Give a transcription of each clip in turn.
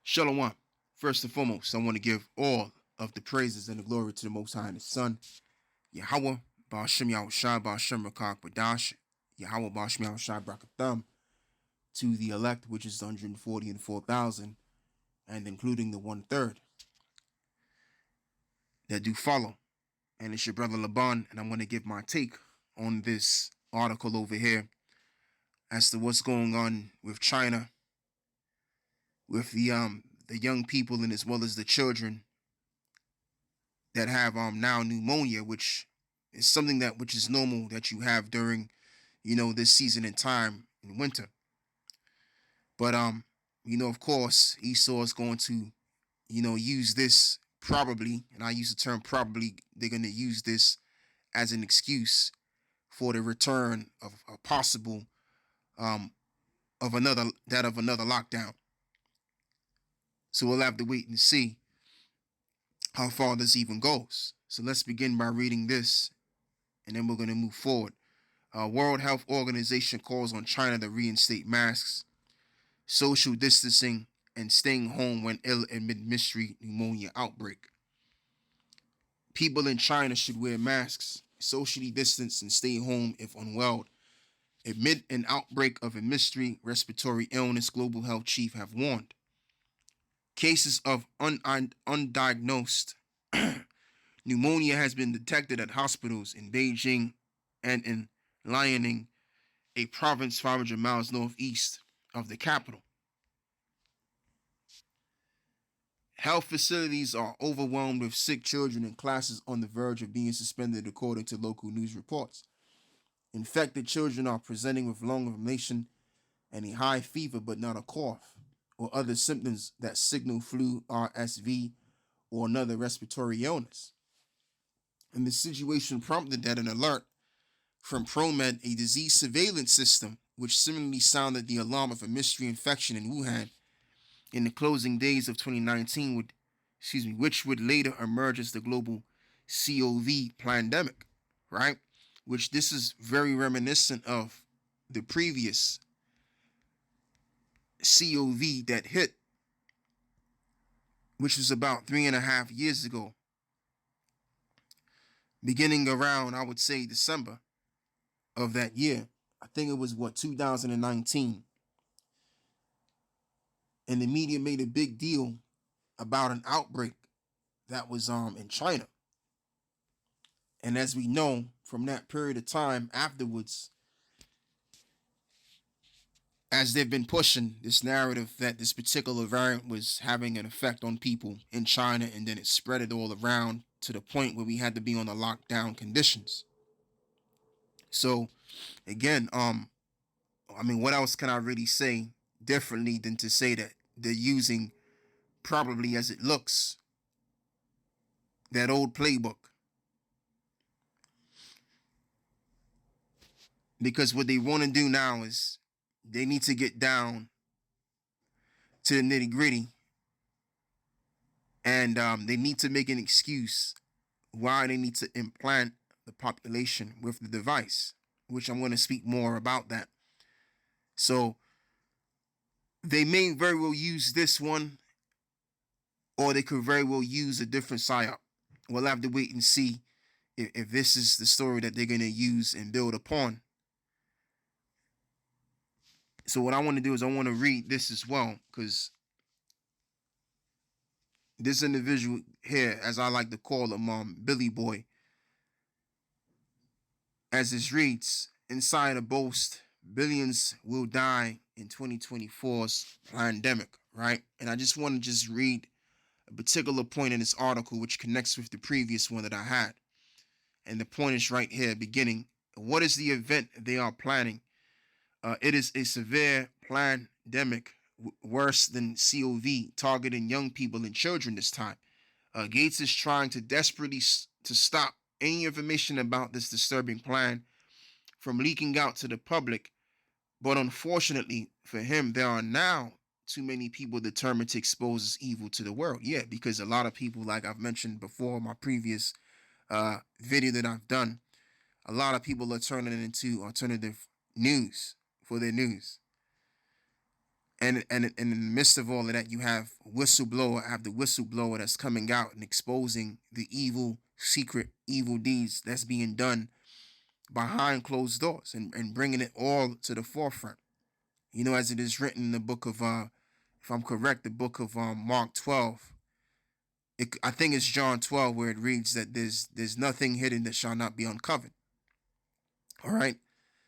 Shalom. First and foremost, I want to give all of the praises and the glory to the Most High and His Son, Yahweh, Ba'ashem Yahushua, Ba'ashem Rakak Badash, Yahweh, Ba'ashem Yahushua, Brakatham, to the elect, which is 140 and 4,000, and including the 1/3 that do follow. And it's your brother Laban, and I'm going to give my take on this article over here as to what's going on with China, with the young people and as well as the children that have now pneumonia, which is something that which is normal that you have during, this season and time in winter. But of course, Esau is going to, use this probably, and I use the term probably, they're going to use this as an excuse for the return of a possible of another lockdown. So we'll have to wait and see how far this even goes. So let's begin by reading this, and then we're going to move forward. World Health Organization calls on China to reinstate masks, social distancing, and staying home when ill amid mystery pneumonia outbreak. People in China should wear masks, socially distance, and stay home if unwell amid an outbreak of a mystery respiratory illness, global health chief have warned. Cases of undiagnosed pneumonia has been detected at hospitals in Beijing and in Liaoning, a province 500 miles northeast of the capital. Health facilities are overwhelmed with sick children and classes on the verge of being suspended, according to local news reports. Infected children are presenting with lung inflammation and a high fever, but not a cough or other symptoms that signal flu, RSV, or another respiratory illness. And the situation prompted that an alert from ProMed, a disease surveillance system, which similarly sounded the alarm of a mystery infection in Wuhan in the closing days of 2019, which would later emerge as the global COVID pandemic, right? Which this is very reminiscent of the previous COVID that hit, which was about 3.5 years ago, beginning around, I would say, December of that year. I think it was 2019. And the media made a big deal about an outbreak that was in China. And as we know, from that period of time afterwards, as they've been pushing this narrative that this particular variant was having an effect on people in China, and then it spread it all around to the point where we had to be on the lockdown conditions. So again, what else can I really say differently than to say that they're using, probably as it looks, that old playbook? Because what they want to do now is they need to get down to the nitty gritty, and they need to make an excuse why they need to implant the population with the device, which I'm going to speak more about that. So they may very well use this one, or they could very well use a different psyop. We'll have to wait and see if this is the story that they're going to use and build upon. So what I want to do is I want to read this as well, because this individual here, as I like to call him, Billy Boy, as this reads, inside a boast, billions will die in 2024's pandemic, right? And I just want to just read a particular point in this article which connects with the previous one that I had. And the point is right here, beginning. What is the event they are planning? It is a severe pandemic, worse than COVID, targeting young people and children this time. Gates is trying to desperately to stop any information about this disturbing plan from leaking out to the public. But unfortunately for him, there are now too many people determined to expose this evil to the world. Yeah, because a lot of people, like I've mentioned before in my previous video that I've done, a lot of people are turning it into alternative news for their news. And in the midst of all of that, you have whistleblower after whistleblower that's coming out and exposing the evil, secret, evil deeds that's being done behind closed doors and bringing it all to the forefront. As it is written in the book of, if I'm correct, the book of Mark 12. I think it's John 12 where it reads that there's nothing hidden that shall not be uncovered. All right.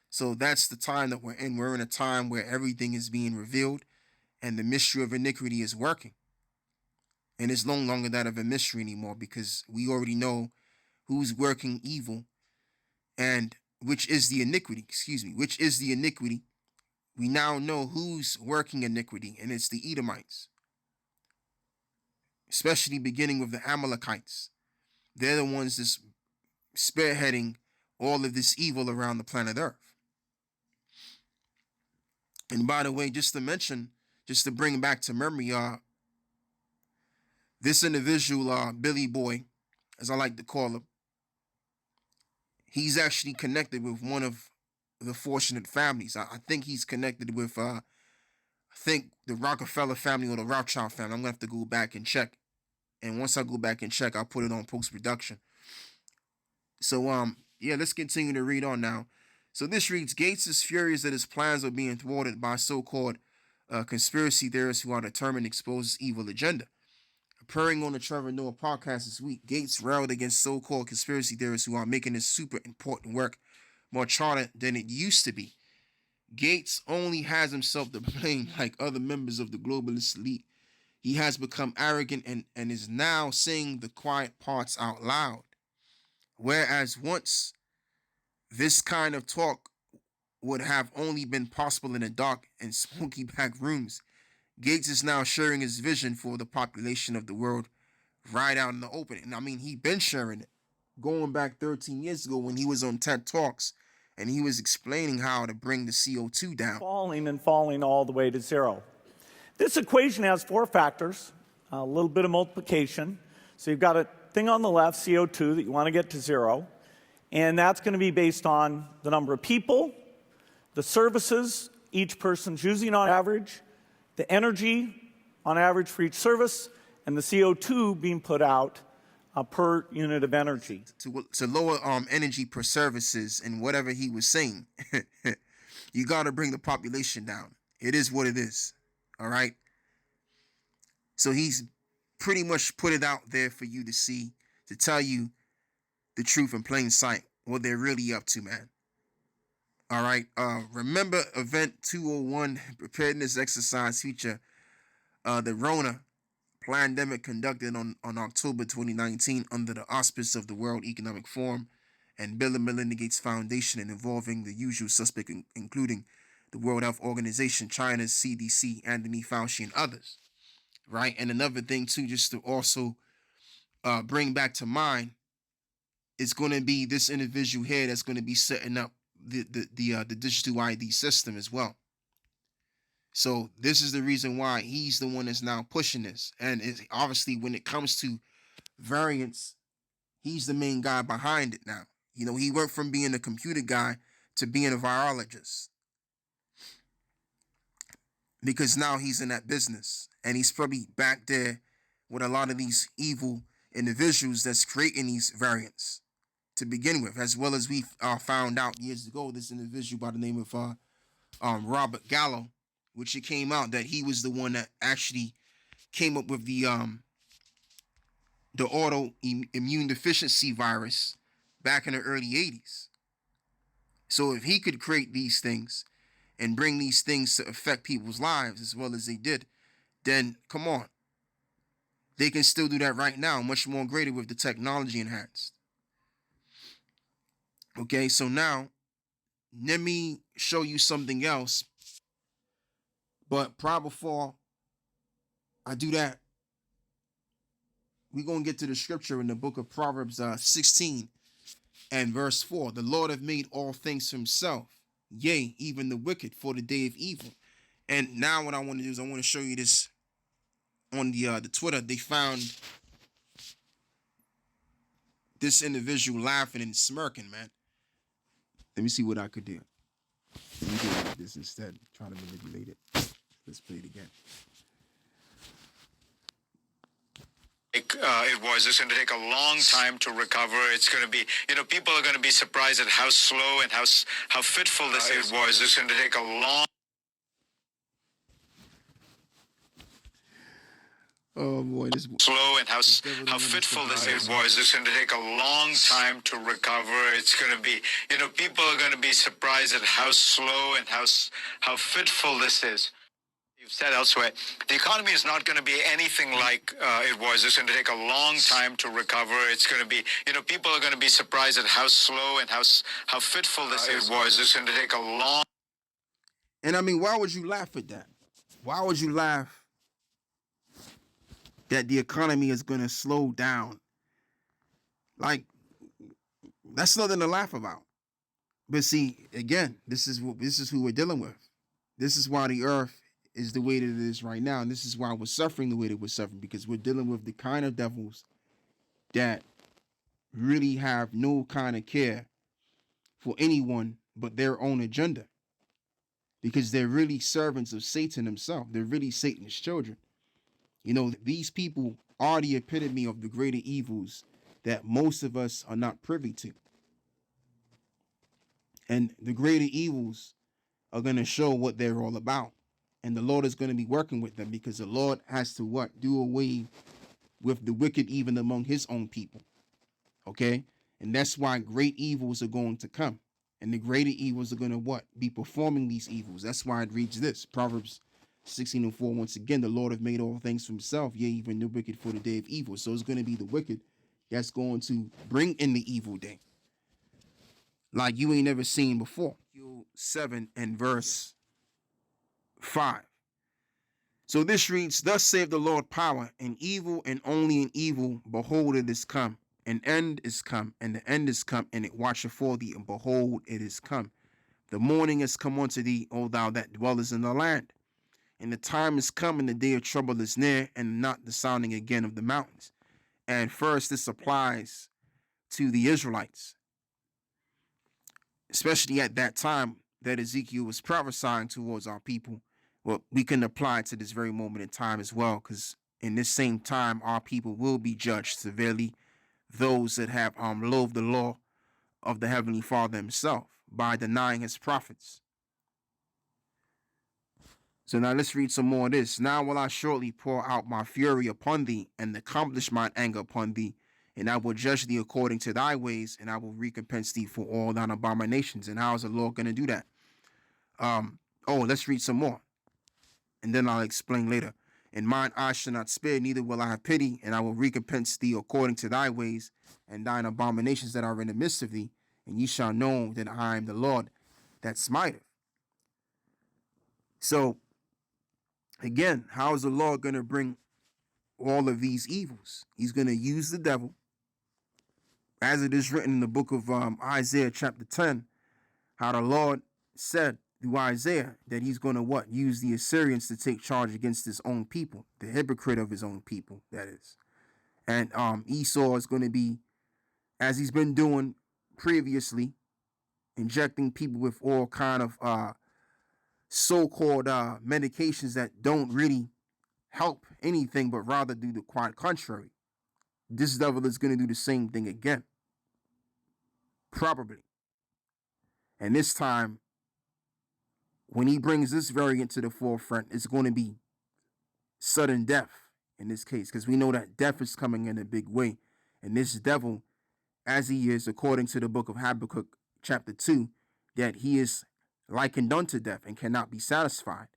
So that's the time that we're in. We're in a time where everything is being revealed and the mystery of iniquity is working. And it's no longer that of a mystery anymore because we already know who's working evil and which is the iniquity, which is the iniquity. We now know who's working iniquity, and it's the Edomites, especially beginning with the Amalekites. They're the ones that's spearheading all of this evil around the planet Earth. And by the way, just to bring back to memory, this individual, Billy Boy, as I like to call him, he's actually connected with one of the fortunate families. I think he's connected with, I think the Rockefeller family or the Rothschild family. I'm gonna have to go back and check. And once I go back and check, I'll put it on post production. So, yeah, let's continue to read on now. So this reads, Gates is furious that his plans are being thwarted by so-called conspiracy theorists who are determined to expose his evil agenda. Appearing on the Trevor Noah podcast this week, Gates railed against so-called conspiracy theorists who are making this super important work more charted than it used to be. Gates only has himself to blame like other members of the globalist elite. He has become arrogant and is now saying the quiet parts out loud. Whereas once this kind of talk would have only been possible in the dark and smoky back rooms, Gates is now sharing his vision for the population of the world right out in the open. And I mean, he's been sharing it going back 13 years ago when he was on TED Talks and he was explaining how to bring the CO2 down. Falling all the way to zero. This equation has four factors, a little bit of multiplication. So you've got a thing on the left, CO2, that you want to get to zero. And that's going to be based on the number of people, the services each person's using on average, the energy on average for each service, and the CO2 being put out per unit of energy. To lower energy per services and whatever he was saying, you got to bring the population down. It is what it is. All right. So he's pretty much put it out there for you to see, to tell you the truth in plain sight, what they're really up to, man. All right. Remember Event 201 preparedness exercise feature, the Rona pandemic conducted on October 2019 under the auspice of the World Economic Forum and Bill and Melinda Gates Foundation and involving the usual suspects, including the World Health Organization, China's CDC, Anthony Fauci, and others. Right. And another thing, too, just to also bring back to mind, it's going to be this individual here that's going to be setting up the digital ID system as well. So this is the reason why he's the one that's now pushing this. And obviously, when it comes to variants, he's the main guy behind it now. He went from being a computer guy to being a virologist. Because now he's in that business. And he's probably back there with a lot of these evil individuals that's creating these variants to begin with. As well as we found out years ago, this individual by the name of Robert Gallo, which it came out that he was the one that actually came up with the autoimmune deficiency virus back in the early 80s. So if he could create these things and bring these things to affect people's lives as well as they did, then come on. They can still do that right now, much more greater with the technology enhanced. Okay, so now let me show you something else. But probably before I do that, we're going to get to the scripture in the book of Proverbs 16 and verse 4. The Lord hath made all things for himself, yea, even the wicked for the day of evil. And now what I want to do is I want to show you this on the Twitter. They found this individual laughing and smirking, man. Let me see what I could do. Let me do this instead. Try to manipulate it. Let's play it again. it was. It's going to take a long time to recover. It's going to be, people are going to be surprised at how slow and how fitful this is. It was. It's going to take a long. Oh boy, this slow and how fitful this is. Was. It's going to take a long time to recover. It's going to be, people are going to be surprised at how slow and how fitful this is. You've said elsewhere, the economy is not going to be anything like it was. It's going to take a long time to recover. It's going to be, people are going to be surprised at how slow and how fitful this is. Was. It's going to take a long. And I mean, why would you laugh at that? Why would you laugh that the economy is going to slow down? Like, that's nothing to laugh about. But see, again, this is who we're dealing with. This is why the earth is the way that it is right now, and this is why we're suffering the way that we're suffering, because we're dealing with the kind of devils that really have no kind of care for anyone but their own agenda, because they're really servants of Satan himself. They're really Satan's children. These people are the epitome of the greater evils that most of us are not privy to. And the greater evils are going to show what they're all about. And the Lord is going to be working with them, because the Lord has to what? Do away with the wicked even among his own people. Okay? And that's why great evils are going to come. And the greater evils are going to what? Be performing these evils. That's why it reads this. Proverbs 16:4. Once again, the Lord have made all things for himself, yea, even the wicked for the day of evil. So it's going to be the wicked that's going to bring in the evil day, like you ain't never seen before. 7 and verse 5. So this reads, thus saith the Lord power, in evil and only in evil, behold, it is come. An end is come, and the end is come, and it watcheth for thee, and behold, it is come. The morning is come unto thee, O thou that dwellest in the land. And the time is come, and the day of trouble is near, and not the sounding again of the mountains. And first, this applies to the Israelites, especially at that time that Ezekiel was prophesying towards our people. Well, we can apply it to this very moment in time as well, because in this same time, our people will be judged severely, those that have loathed the law of the Heavenly Father himself by denying his prophets. So now let's read some more of this. Now will I shortly pour out my fury upon thee, and accomplish mine anger upon thee, and I will judge thee according to thy ways, and I will recompense thee for all thine abominations. And how is the Lord going to do that? Let's read some more, and then I'll explain later. And mine eye shall not spare, neither will I have pity, and I will recompense thee according to thy ways, and thine abominations that are in the midst of thee, and ye shall know that I am the Lord that smiteth. So, again, how is the Lord going to bring all of these evils? He's going to use the devil, as it is written in the book of Isaiah chapter 10, how the Lord said through Isaiah that he's going to what? Use the Assyrians to take charge against his own people, the hypocrite of his own people, that is. And Esau is going to be, as he's been doing previously, injecting people with all kind of so-called medications that don't really help anything, but rather do the quite contrary. This devil is going to do the same thing again, probably. And this time, when he brings this variant to the forefront, it's going to be sudden death in this case, because we know that death is coming in a big way. And this devil, as he is, according to the book of Habakkuk chapter 2, that he is likened unto death and cannot be satisfied.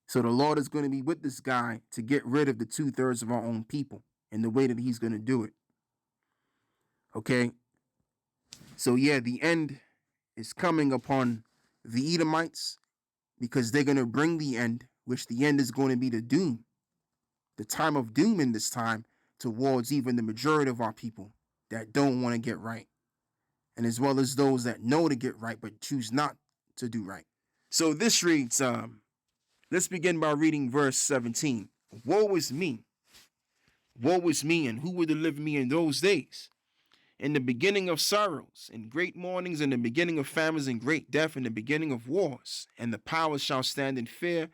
So the Lord is going to be with this guy to get rid of the 2/3 of our own people, in the way that he's going to do it. Okay? So yeah, the end is coming upon the Edomites, because they're going to bring the end, which the end is going to be the doom, the time of doom in this time, towards even the majority of our people that don't want to get right, and as well as those that know to get right but choose not to do right. So this reads, let's begin by reading verse 17. Woe is me, and who will deliver me in those days? In the beginning of sorrows, in great mournings, in the beginning of famines, and great death, in the beginning of wars. And the powers shall stand in fear,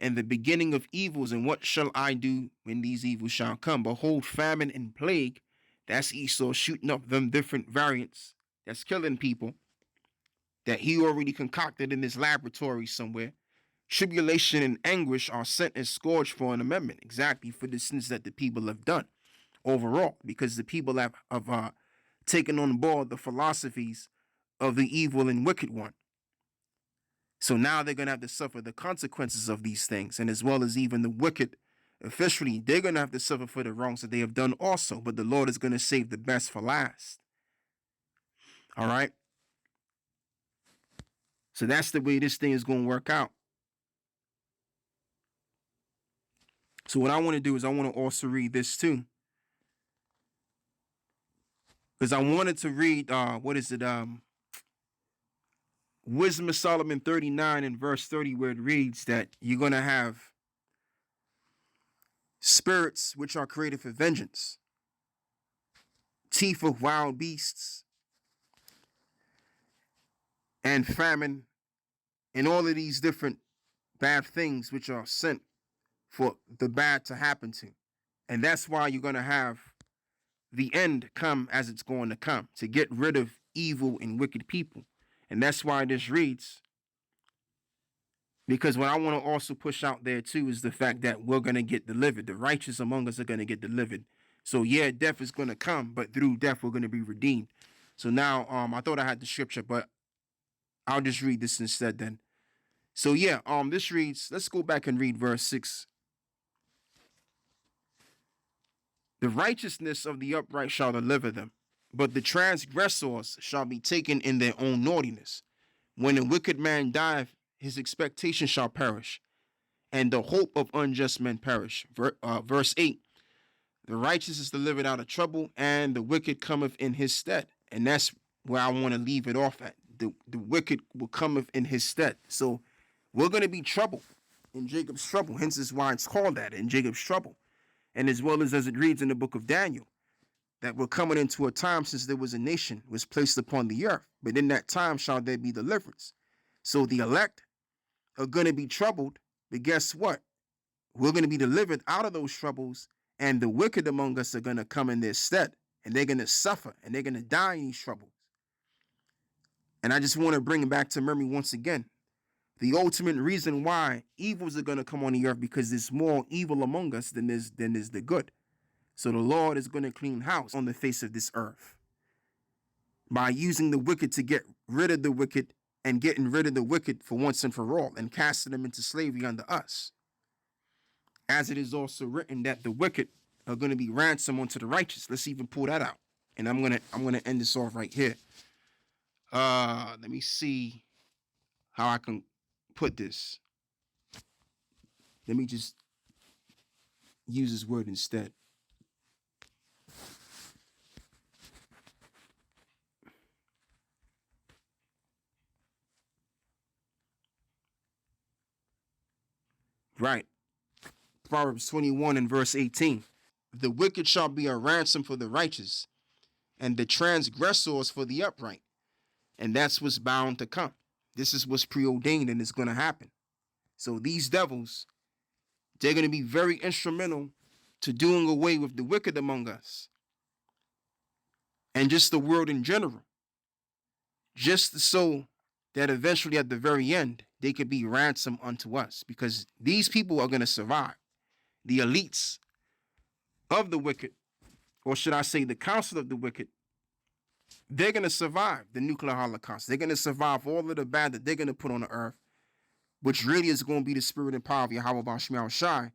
and the beginning of evils. And what shall I do when these evils shall come? Behold, famine and plague. That's Esau shooting up them different variants. That's killing people that he already concocted in his laboratory somewhere. Tribulation and anguish are sent and scourged for an amendment, exactly for the sins that the people have done overall, because the people have taken on board the philosophies of the evil and wicked one. So now they're going to have to suffer the consequences of these things, and as well as even the wicked, officially, they're going to have to suffer for the wrongs that they have done also, but the Lord is going to save the best for last. All right? So that's the way this thing is going to work out. So what I want to do is I want to also read this too. Because I wanted to read, Wisdom of Solomon 39 and verse 30, where it reads that you're going to have spirits which are created for vengeance, teeth of wild beasts, and famine, and all of these different bad things which are sent for the bad to happen to. And that's why you're going to have the end come as it's going to come, to get rid of evil and wicked people. And that's why this reads, because what I want to also push out there too is the fact that we're going to get delivered. The righteous among us are going to get delivered. So yeah, death is going to come, but through death, we're going to be redeemed. So now, I thought I had the scripture, but I'll just read this instead then. So yeah, this reads, let's go back and read verse 6. The righteousness of the upright shall deliver them, but the transgressors shall be taken in their own naughtiness. When a wicked man dieth, his expectation shall perish, and the hope of unjust men perish. Verse 8, the righteous is delivered out of trouble, and the wicked cometh in his stead. And that's where I want to leave it off at. The wicked will cometh in his stead. So we're going to be troubled in Jacob's trouble. Hence is why it's called that, in Jacob's trouble. And as well as it reads in the book of Daniel, that we're coming into a time since there was a nation was placed upon the earth. But in that time shall there be deliverance. So the elect are going to be troubled, but guess what? We're going to be delivered out of those troubles, and the wicked among us are going to come in their stead, and they're going to suffer, and they're going to die in these troubles. And I just want to bring it back to memory once again. The ultimate reason why evils are going to come on the earth, because there's more evil among us than there's the good. So the Lord is going to clean house on the face of this earth by using the wicked to get rid of the wicked, and getting rid of the wicked for once and for all, and casting them into slavery under us. As it is also written that the wicked are going to be ransomed unto the righteous. Let's even pull that out. And I'm gonna end this off right here. Let me see how I can put this. Let me just use this word instead. Right. Proverbs 21 and verse 18. The wicked shall be a ransom for the righteous, and the transgressors for the upright. And that's what's bound to come. This is what's preordained, and it's going to happen. So these devils, they're going to be very instrumental to doing away with the wicked among us, and just the world in general, just so that eventually at the very end, they could be ransom unto us, because these people are going to survive. The elites of the wicked, or should I say the council of the wicked, they're going to survive the nuclear holocaust. They're going to survive all of the bad that they're going to put on the earth, which really is going to be the spirit and power of Yahweh Bashmiel Shai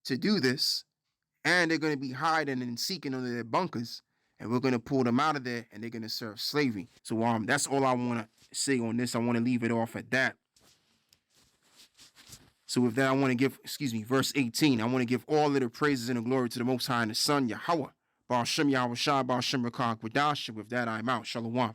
to do this. And they're going to be hiding and seeking under their bunkers, and we're going to pull them out of there, and they're going to serve slavery. So that's all I want to say on this. I want to leave it off at that. So with that, I want to give, verse 18. I want to give all of the praises and the glory to the Most High and the Son, Yahweh. Ba'ashem Yahweh Shai, Ba'ashem Rakah Quadash. With that, I'm out. Shalom.